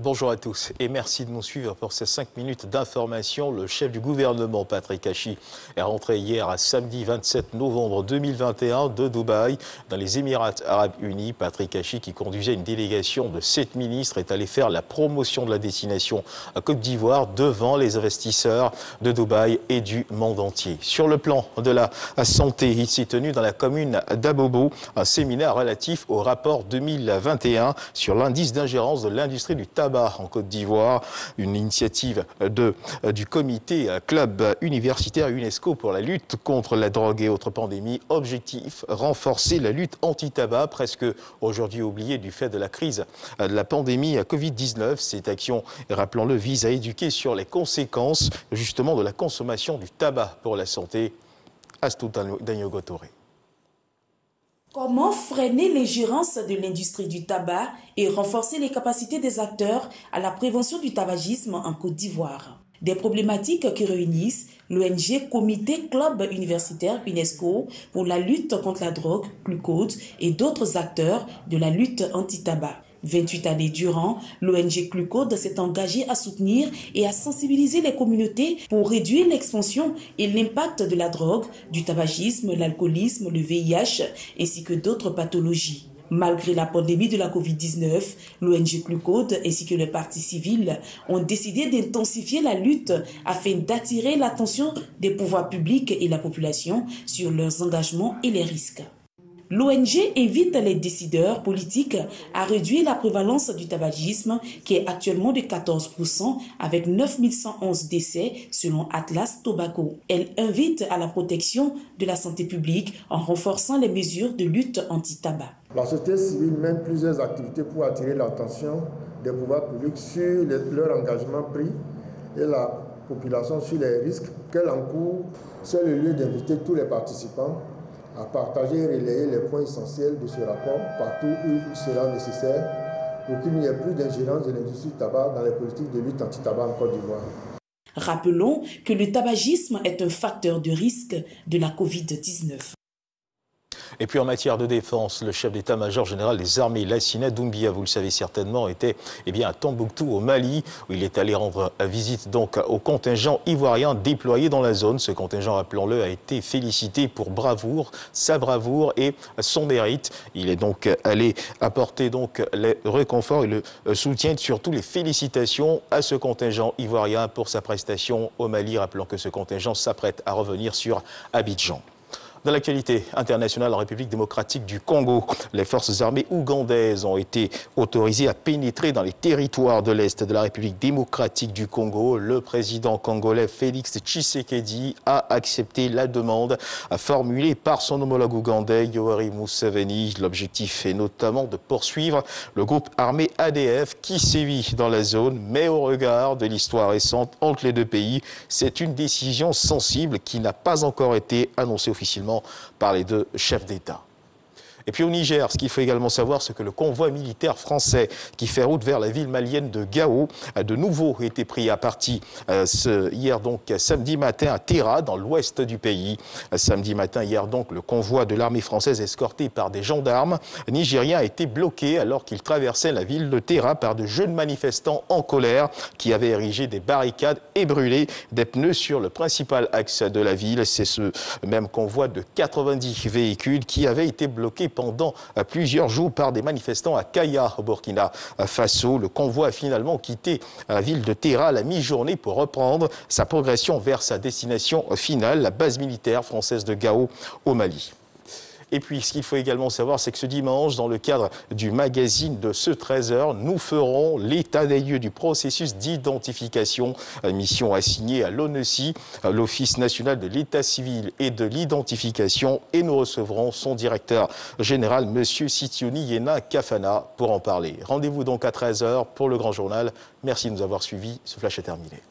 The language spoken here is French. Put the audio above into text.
Bonjour à tous et merci de nous suivre pour ces 5 minutes d'information. Le chef du gouvernement, Patrick Hachi, est rentré hier à samedi 27 novembre 2021 de Dubaï, dans les Émirats Arabes Unis. Patrick Hachi, qui conduisait une délégation de 7 ministres, est allé faire la promotion de la destination à Côte d'Ivoire devant les investisseurs de Dubaï et du monde entier. Sur le plan de la santé, il s'est tenu dans la commune d'Abobo un séminaire relatif au rapport 2021 sur l'indice d'ingérence de l'industrie du tabac en Côte d'Ivoire, une initiative du comité club universitaire UNESCO pour la lutte contre la drogue et autres pandémies. Objectif, renforcer la lutte anti-tabac, presque aujourd'hui oubliée du fait de la crise de la pandémie Covid-19. Cette action, rappelons-le, vise à éduquer sur les conséquences justement de la consommation du tabac pour la santé. Astou Dagnogo-Touré. Comment freiner l'ingérence de l'industrie du tabac et renforcer les capacités des acteurs à la prévention du tabagisme en Côte d'Ivoire? Des problématiques qui réunissent l'ONG Comité Club Universitaire UNESCO pour la lutte contre la drogue, Clucode, et d'autres acteurs de la lutte anti-tabac. 28 années durant, l'ONG Clucode s'est engagée à soutenir et à sensibiliser les communautés pour réduire l'expansion et l'impact de la drogue, du tabagisme, l'alcoolisme, le VIH ainsi que d'autres pathologies. Malgré la pandémie de la Covid-19, l'ONG Clucode ainsi que les partis civils ont décidé d'intensifier la lutte afin d'attirer l'attention des pouvoirs publics et la population sur leurs engagements et les risques. L'ONG invite les décideurs politiques à réduire la prévalence du tabagisme qui est actuellement de 14% avec 9111 décès selon Atlas Tobacco. Elle invite à la protection de la santé publique en renforçant les mesures de lutte anti-tabac. La société civile mène plusieurs activités pour attirer l'attention des pouvoirs publics sur leur engagement pris et la population sur les risques qu'elle encourt. C'est le lieu d'inviter tous les participants à partager et relayer les points essentiels de ce rapport partout où il sera nécessaire pour qu'il n'y ait plus d'ingérence de l'industrie du tabac dans les politiques de lutte anti-tabac en Côte d'Ivoire. Rappelons que le tabagisme est un facteur de risque de la Covid-19. Et puis en matière de défense, le chef d'état-major général des armées, Lassina Doumbia, vous le savez certainement, était à Tombouctou au Mali, où il est allé rendre visite donc au contingent ivoirien déployé dans la zone. Ce contingent, rappelons-le, a été félicité pour sa bravoure et son mérite. Il est donc allé apporter donc les réconforts et le soutien, surtout les félicitations à ce contingent ivoirien pour sa prestation au Mali. Rappelons que ce contingent s'apprête à revenir sur Abidjan. Dans l'actualité internationale en République démocratique du Congo, les forces armées ougandaises ont été autorisées à pénétrer dans les territoires de l'Est de la République démocratique du Congo. Le président congolais Félix Tshisekedi a accepté la demande formulée par son homologue ougandais Yoweri Museveni. L'objectif est notamment de poursuivre le groupe armé ADF qui sévit dans la zone, mais au regard de l'histoire récente entre les deux pays, c'est une décision sensible qui n'a pas encore été annoncée officiellement par les deux chefs d'État. Et puis au Niger, ce qu'il faut également savoir, c'est que le convoi militaire français qui fait route vers la ville malienne de Gao a de nouveau été pris à partie hier donc samedi matin à Terra, dans l'ouest du pays. Samedi matin, hier donc, le convoi de l'armée française escorté par des gendarmes nigériens a été bloqué alors qu'il traversait la ville de Terra par de jeunes manifestants en colère qui avaient érigé des barricades et brûlé des pneus sur le principal axe de la ville. C'est ce même convoi de 90 véhicules qui avait été bloqué pendant plusieurs jours par des manifestants à Kaya, au Burkina Faso. Le convoi a finalement quitté la ville de Terra à la mi-journée pour reprendre sa progression vers sa destination finale, la base militaire française de Gao, au Mali. Et puis, ce qu'il faut également savoir, c'est que ce dimanche, dans le cadre du magazine de ce 13h, nous ferons l'état des lieux du processus d'identification. Mission assignée à l'ONECI, l'Office national de l'état civil et de l'identification. Et nous recevrons son directeur général, M. Sitioni Yena Kafana, pour en parler. Rendez-vous donc à 13h pour le Grand Journal. Merci de nous avoir suivis. Ce flash est terminé.